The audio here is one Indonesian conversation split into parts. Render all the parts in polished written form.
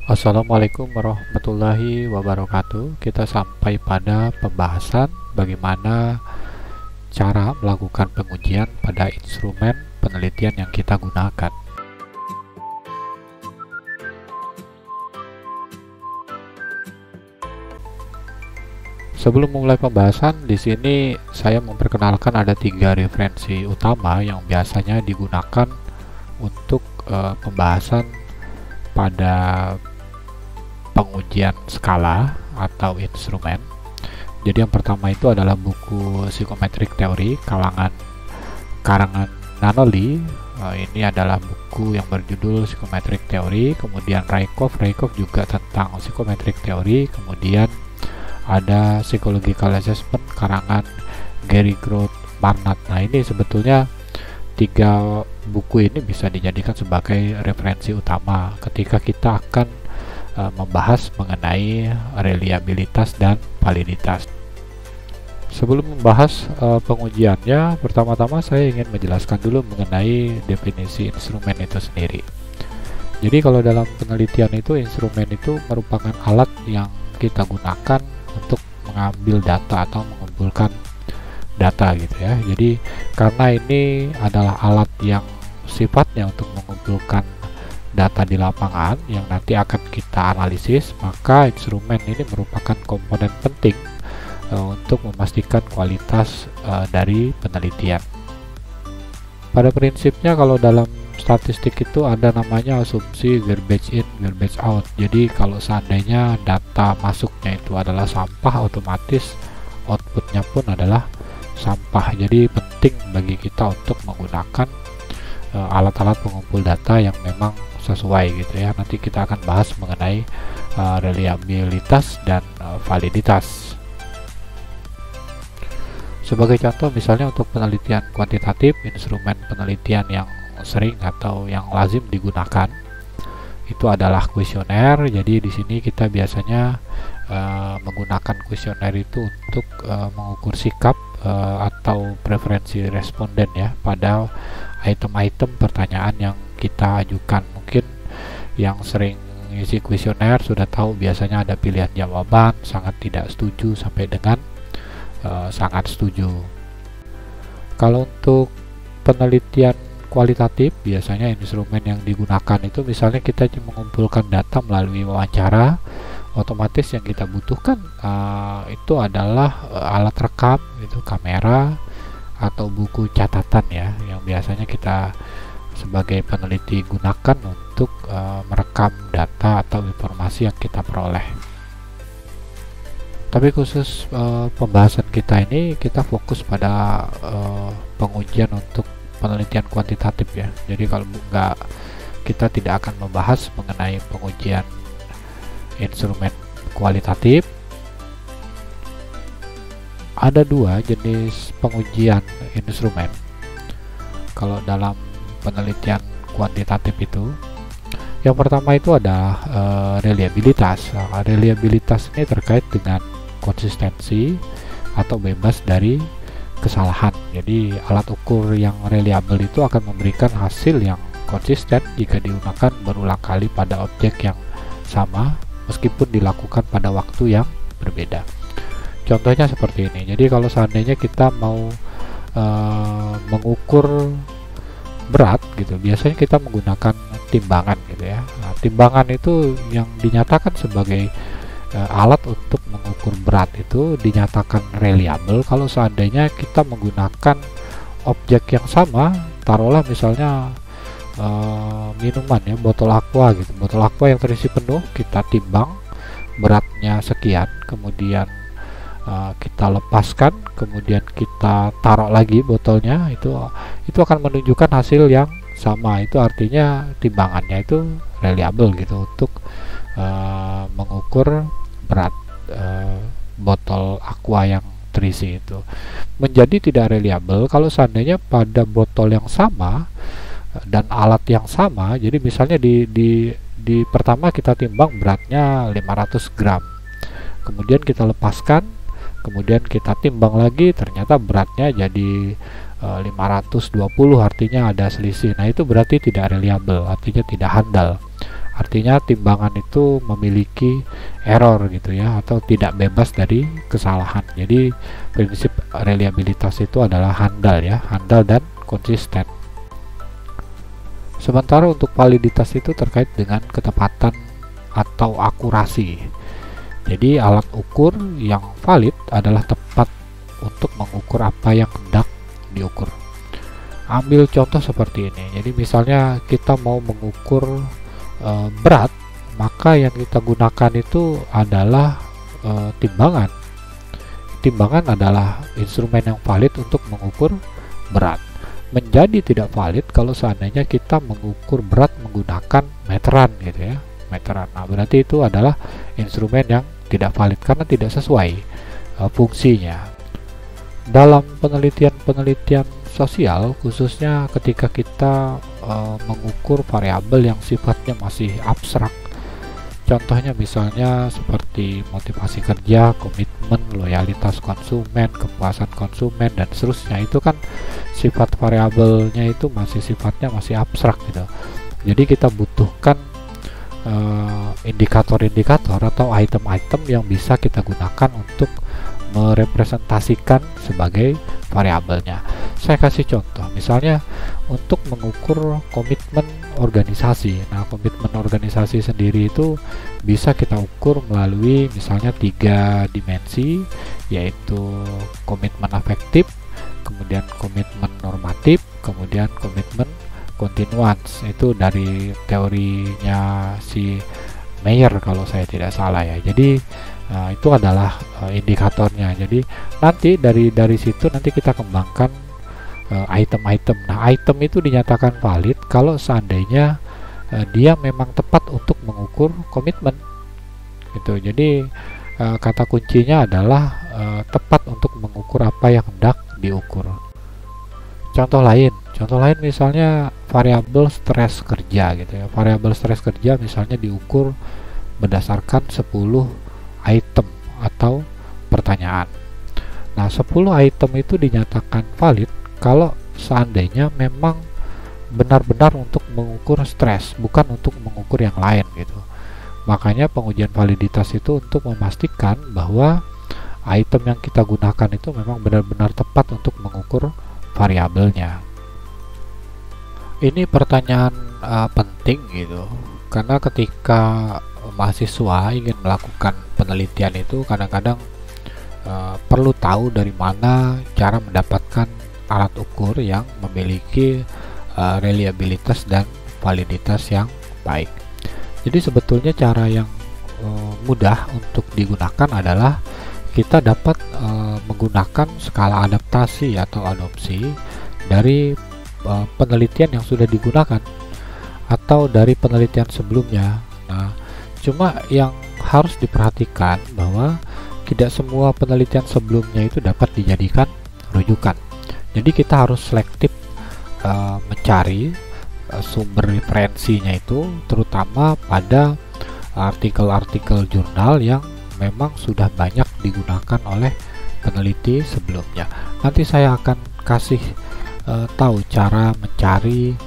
Assalamualaikum warahmatullahi wabarakatuh. Kita sampai pada pembahasan bagaimana cara melakukan pengujian pada instrumen penelitian yang kita gunakan. Sebelum memulai pembahasan, di sini saya memperkenalkan ada 3 referensi utama yang biasanya digunakan untuk pembahasan pada pengujian skala atau instrumen. Jadi yang pertama itu adalah buku Psychometric Theory karangan Nanoli. Ini adalah buku yang berjudul Psychometric Theory. Kemudian Raikov juga tentang Psychometric Theory. Kemudian ada Psychological Assessment karangan Gary Groth Barnard. Nah, ini sebetulnya 3 buku ini bisa dijadikan sebagai referensi utama ketika kita akan membahas mengenai reliabilitas dan validitas. Sebelum membahas pengujiannya, pertama-tama saya ingin menjelaskan dulu mengenai definisi instrumen itu sendiri. Jadi kalau dalam penelitian itu, instrumen itu merupakan alat yang kita gunakan untuk mengambil data atau mengumpulkan data gitu ya. Jadi karena ini adalah alat yang sifatnya untuk mengumpulkan data di lapangan yang nanti akan kita analisis, maka instrumen ini merupakan komponen penting untuk memastikan kualitas dari penelitian. Pada prinsipnya kalau dalam statistik itu ada namanya asumsi garbage in, garbage out. Jadi kalau seandainya data masuknya itu adalah sampah, otomatis outputnya pun adalah sampah. Jadi penting bagi kita untuk menggunakan alat-alat pengumpul data yang memang sesuai gitu ya. Nanti kita akan bahas mengenai reliabilitas dan validitas. Sebagai contoh misalnya untuk penelitian kuantitatif, instrumen penelitian yang sering atau yang lazim digunakan itu adalah kuesioner. Jadi di sini kita biasanya menggunakan kuesioner itu untuk mengukur sikap atau preferensi responden ya pada item-item pertanyaan yang kita ajukan. Mungkin yang sering isi kuesioner sudah tahu biasanya ada pilihan jawaban sangat tidak setuju sampai dengan sangat setuju. Kalau untuk penelitian kualitatif, biasanya instrumen yang digunakan itu misalnya kita mengumpulkan data melalui wawancara, otomatis yang kita butuhkan itu adalah alat rekam, itu kamera atau buku catatan ya, yang biasanya kita sebagai peneliti gunakan untuk merekam data atau informasi yang kita peroleh. Tapi khusus pembahasan kita ini, kita fokus pada pengujian untuk penelitian kuantitatif ya. Jadi kalau enggak, kita tidak akan membahas mengenai pengujian instrumen kualitatif. Ada 2 jenis pengujian instrumen kalau dalam penelitian kuantitatif itu. Yang pertama itu ada reliabilitas. Reliabilitas ini terkait dengan konsistensi atau bebas dari kesalahan. Jadi alat ukur yang reliable itu akan memberikan hasil yang konsisten jika digunakan berulang kali pada objek yang sama meskipun dilakukan pada waktu yang berbeda. Contohnya seperti ini. Jadi kalau seandainya kita mau mengukur berat gitu, biasanya kita menggunakan timbangan gitu ya. Nah, timbangan itu yang dinyatakan sebagai alat untuk mengukur berat itu dinyatakan reliable kalau seandainya kita menggunakan objek yang sama. Taruhlah misalnya minuman ya, botol aqua gitu. Botol aqua yang terisi penuh, kita timbang beratnya sekian, kemudian kita lepaskan, kemudian kita taruh lagi botolnya, itu akan menunjukkan hasil yang sama. Itu artinya timbangannya itu reliable gitu untuk mengukur berat botol aqua yang terisi itu. Menjadi tidak reliable kalau seandainya pada botol yang sama dan alat yang sama. Jadi misalnya di pertama kita timbang beratnya 500 gram, kemudian kita lepaskan, kemudian kita timbang lagi, ternyata beratnya jadi 520, artinya ada selisih. Nah, itu berarti tidak reliable, artinya tidak handal. Artinya timbangan itu memiliki error gitu ya, atau tidak bebas dari kesalahan. Jadi prinsip reliabilitas itu adalah handal ya, handal dan konsisten. Sementara untuk validitas itu terkait dengan ketepatan atau akurasi. Jadi alat ukur yang valid adalah tepat untuk mengukur apa yang hendak diukur. Ambil contoh seperti ini. Jadi misalnya kita mau mengukur berat, maka yang kita gunakan itu adalah timbangan. Timbangan adalah instrumen yang valid untuk mengukur berat. Menjadi tidak valid kalau seandainya kita mengukur berat menggunakan meteran gitu ya, meteran. Nah, berarti itu adalah instrumen yang tidak valid karena tidak sesuai fungsinya. Dalam penelitian sosial, khususnya ketika kita mengukur variabel yang sifatnya masih abstrak, contohnya misalnya seperti motivasi kerja, komitmen, loyalitas konsumen, kepuasan konsumen, dan seterusnya, itu kan sifat variabelnya itu sifatnya masih abstrak gitu. Jadi kita butuhkan indikator-indikator atau item-item yang bisa kita gunakan untuk merepresentasikan sebagai variabelnya. Saya kasih contoh, misalnya untuk mengukur komitmen organisasi. Nah, komitmen organisasi sendiri itu bisa kita ukur melalui misalnya 3 dimensi, yaitu komitmen afektif, kemudian komitmen normatif, kemudian komitmen continuance. Itu dari teorinya si Meyer kalau saya tidak salah ya. Jadi itu adalah indikatornya. Jadi nanti dari situ nanti kita kembangkan item-item. Nah, item itu dinyatakan valid kalau seandainya dia memang tepat untuk mengukur komitmen gitu. Jadi kata kuncinya adalah tepat untuk mengukur apa yang hendak diukur. Contoh lain misalnya variabel stres kerja gitu ya. Variabel stres kerja misalnya diukur berdasarkan 10 item atau pertanyaan. Nah, 10 item itu dinyatakan valid kalau seandainya memang benar-benar untuk mengukur stres, bukan untuk mengukur yang lain gitu. Makanya pengujian validitas itu untuk memastikan bahwa item yang kita gunakan itu memang benar-benar tepat untuk mengukur variabelnya. Ini pertanyaan penting gitu, karena ketika mahasiswa ingin melakukan penelitian itu kadang-kadang perlu tahu dari mana cara mendapatkan alat ukur yang memiliki reliabilitas dan validitas yang baik. Jadi sebetulnya cara yang mudah untuk digunakan adalah kita dapat menggunakan skala adaptasi atau adopsi dari penelitian yang sudah digunakan atau dari penelitian sebelumnya. Nah, cuma yang harus diperhatikan bahwa tidak semua penelitian sebelumnya itu dapat dijadikan rujukan. Jadi kita harus selektif mencari sumber referensinya itu, terutama pada artikel-artikel jurnal yang memang sudah banyak digunakan oleh peneliti sebelumnya. Nanti saya akan kasih tahu cara mencari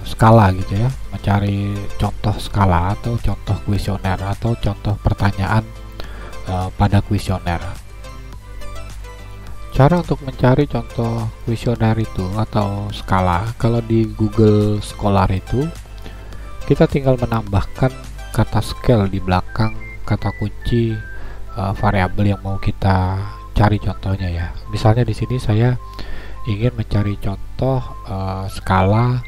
skala gitu ya, mencari contoh skala atau contoh kuesioner atau contoh pertanyaan pada kuesioner. Cara untuk mencari contoh kuesioner itu atau skala, kalau di Google Scholar itu kita tinggal menambahkan kata scale di belakang kata kunci variabel yang mau kita cari contohnya ya. Misalnya di sini saya ingin mencari contoh skala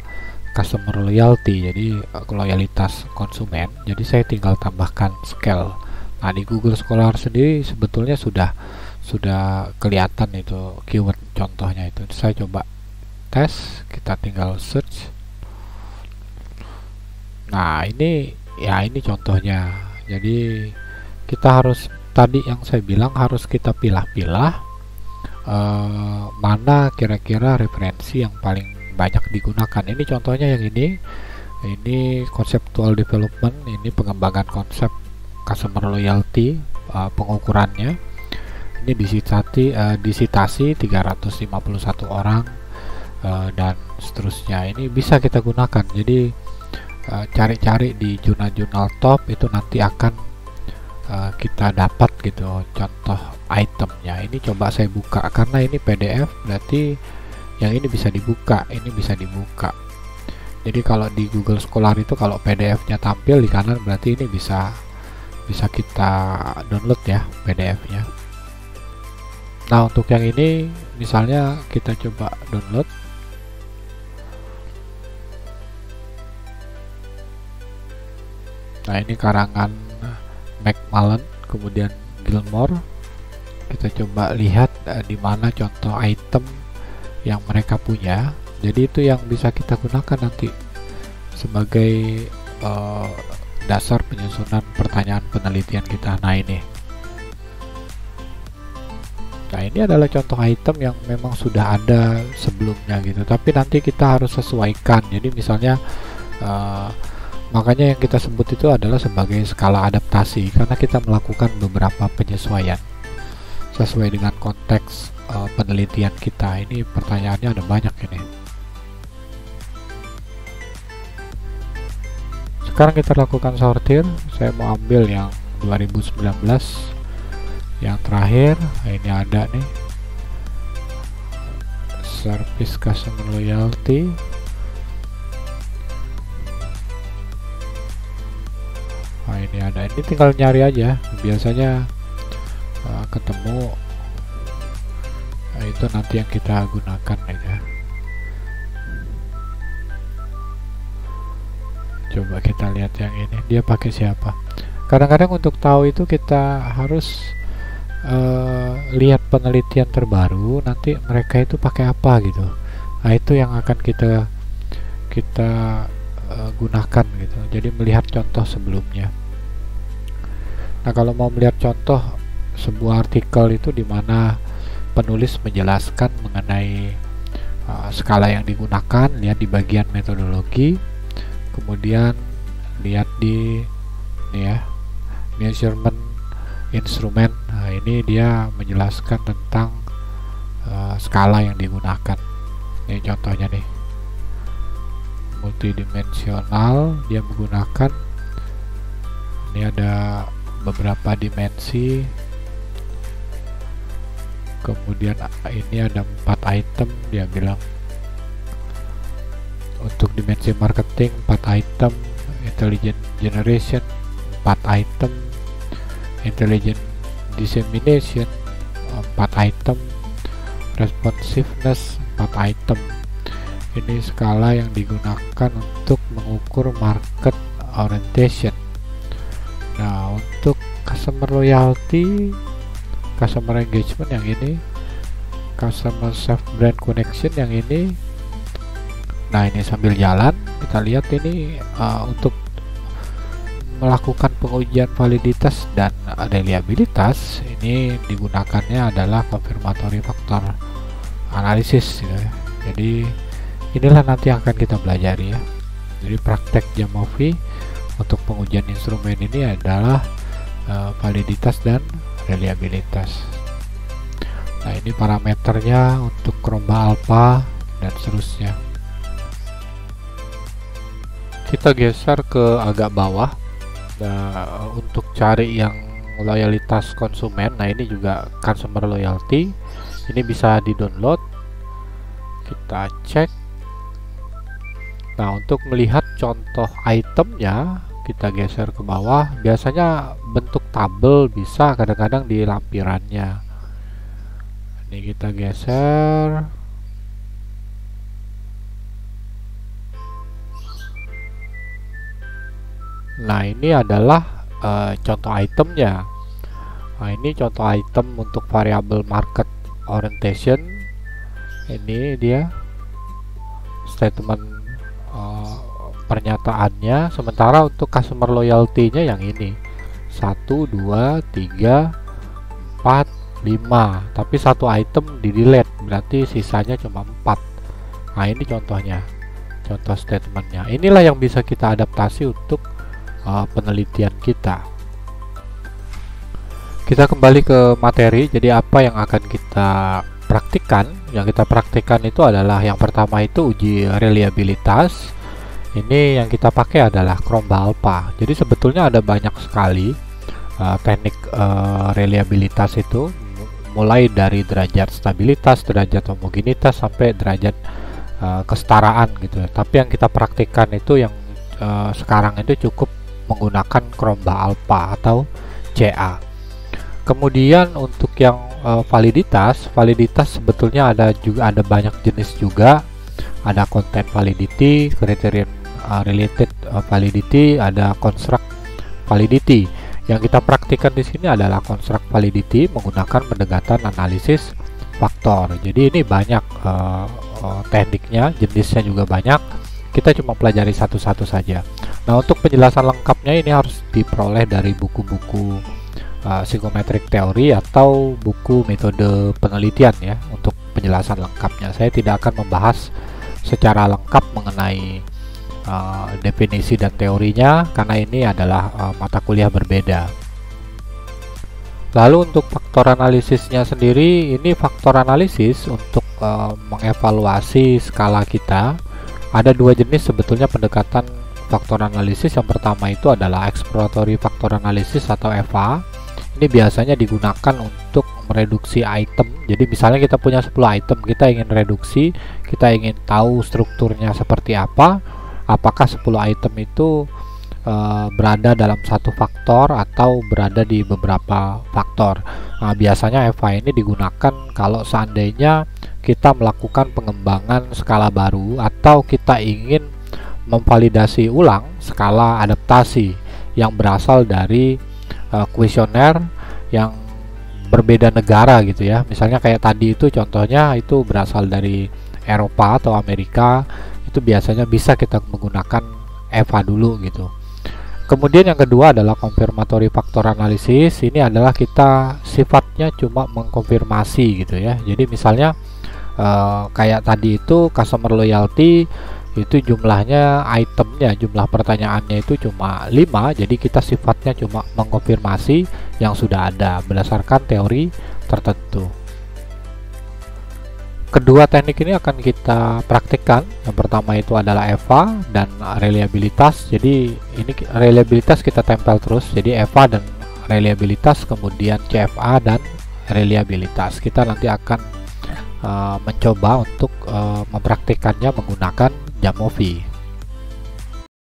customer loyalty, jadi loyalitas konsumen. Jadi saya tinggal tambahkan scale. Nah, di Google Scholar sendiri sebetulnya sudah kelihatan itu keyword contohnya itu. Saya coba tes, kita tinggal search. Nah, ini contohnya. Jadi kita harus, tadi yang saya bilang, harus kita pilah-pilah mana kira-kira referensi yang paling banyak digunakan. Ini contohnya yang ini conceptual development, ini pengembangan konsep customer loyalty, pengukurannya ini disitasi 351 orang dan seterusnya. Ini bisa kita gunakan. Jadi cari-cari di jurnal-jurnal top itu nanti akan kita dapat gitu contoh itemnya. Ini coba saya buka karena ini PDF, berarti yang ini bisa dibuka, ini bisa dibuka. Jadi kalau di Google Scholar itu kalau PDF-nya tampil di kanan, berarti ini bisa kita download ya PDF-nya. Nah, untuk yang ini misalnya kita coba download. Nah, ini karangan Macmillan, kemudian Gilmore. Kita coba lihat di mana contoh item yang mereka punya. Jadi itu yang bisa kita gunakan nanti sebagai dasar penyusunan pertanyaan penelitian kita. Nah, ini adalah contoh item yang memang sudah ada sebelumnya gitu, tapi nanti kita harus sesuaikan. Jadi misalnya makanya yang kita sebut itu adalah sebagai skala adaptasi, karena kita melakukan beberapa penyesuaian sesuai dengan konteks penelitian kita. Ini pertanyaannya ada banyak ini. Sekarang kita lakukan sortir. Saya mau ambil yang 2019 yang terakhir. Ini ada nih, service customer loyalty. Nah, ini ada, ini tinggal nyari aja, biasanya ketemu. Nah, itu nanti yang kita gunakan ya. Coba kita lihat yang ini, dia pakai siapa. Kadang-kadang untuk tahu itu kita harus lihat penelitian terbaru, nanti mereka itu pakai apa gitu. Nah, itu yang akan kita gunakan gitu. Jadi melihat contoh sebelumnya. Nah, kalau mau melihat contoh sebuah artikel itu di mana penulis menjelaskan mengenai skala yang digunakan, lihat di bagian metodologi, kemudian lihat di measurement instrument. Nah, ini dia menjelaskan tentang skala yang digunakan. Ini contohnya nih, multidimensional, dia menggunakan, ini ada beberapa dimensi, kemudian ini ada 4 item. Dia bilang untuk dimensi marketing 4 item, intelligent generation 4 item, intelligent dissemination 4 item, responsiveness 4 item. Ini skala yang digunakan untuk mengukur market orientation. Nah, untuk customer loyalty, customer engagement yang ini, customer self brand connection yang ini. Nah, ini sambil jalan kita lihat ini untuk melakukan pengujian validitas dan reliabilitas, ini digunakannya adalah confirmatory factor analysis ya. Jadi inilah nanti yang akan kita pelajari ya. Jadi praktek Jamovi untuk pengujian instrumen ini adalah validitas dan reliabilitas. Nah, ini parameternya untuk Chroma Alpha dan seterusnya. Kita geser ke agak bawah. Nah, untuk cari yang loyalitas konsumen, nah ini juga customer loyalty, ini bisa di-download. Kita cek. Nah, untuk melihat contoh itemnya, kita geser ke bawah. Biasanya bentuk tabel, bisa kadang-kadang di lampirannya. Ini kita geser. Nah, ini adalah contoh itemnya. Nah, ini contoh item untuk variable market orientation. Ini dia statement pernyataannya. Sementara untuk customer loyalty-nya yang ini 1, 2, 3, 4, 5. Tapi satu item di delete, berarti sisanya cuma 4. Nah, ini contohnya, contoh statementnya. Inilah yang bisa kita adaptasi untuk penelitian kita. Kita kembali ke materi. Jadi apa yang akan kita praktikkan? Yang kita praktikkan itu adalah yang pertama itu uji reliabilitas, Ini yang kita pakai adalah Cromba Alpha. Jadi sebetulnya ada banyak sekali teknik reliabilitas itu, mulai dari derajat stabilitas, derajat homogenitas, sampai derajat kesetaraan gitu. Tapi yang kita praktikkan itu yang sekarang itu cukup menggunakan Cromba Alpha atau CA. Kemudian untuk yang validitas sebetulnya ada banyak jenis juga. Ada content validity, criterion related validity, ada construct validity. Yang kita praktikkan di sini adalah construct validity menggunakan pendekatan analisis faktor. Jadi ini banyak tekniknya, jenisnya juga banyak. Kita cuma pelajari satu-satu saja. Nah, untuk penjelasan lengkapnya ini harus diperoleh dari buku-buku psikometrik teori atau buku metode penelitian ya. Untuk penjelasan lengkapnya, saya tidak akan membahas secara lengkap mengenai definisi dan teorinya karena ini adalah mata kuliah berbeda. Lalu untuk faktor analisisnya sendiri, ini faktor analisis untuk mengevaluasi skala kita. Ada dua jenis sebetulnya pendekatan faktor analisis. Yang pertama itu adalah exploratory faktor analisis atau EVA. Ini biasanya digunakan untuk mereduksi item. Jadi misalnya kita punya 10 item, kita ingin reduksi, kita ingin tahu strukturnya seperti apa, apakah 10 item itu berada dalam satu faktor atau berada di beberapa faktor. Nah, biasanya EVA ini digunakan kalau seandainya kita melakukan pengembangan skala baru atau kita ingin memvalidasi ulang skala adaptasi yang berasal dari kuesioner yang berbeda negara gitu ya. Misalnya kayak tadi itu contohnya itu berasal dari Eropa atau Amerika, itu biasanya bisa kita menggunakan EVA dulu gitu. Kemudian yang kedua adalah confirmatory factor analysis. Ini adalah kita sifatnya cuma mengkonfirmasi gitu ya. Jadi misalnya kayak tadi itu customer loyalty, itu jumlahnya itemnya, jumlah pertanyaannya itu cuma 5, jadi kita sifatnya cuma mengkonfirmasi yang sudah ada berdasarkan teori tertentu. Kedua teknik ini akan kita praktikkan. Yang pertama itu adalah EVA dan reliabilitas. Jadi ini reliabilitas kita tempel terus, jadi EVA dan reliabilitas, kemudian CFA dan reliabilitas. Kita nanti akan mencoba untuk mempraktikannya menggunakan Jamovi.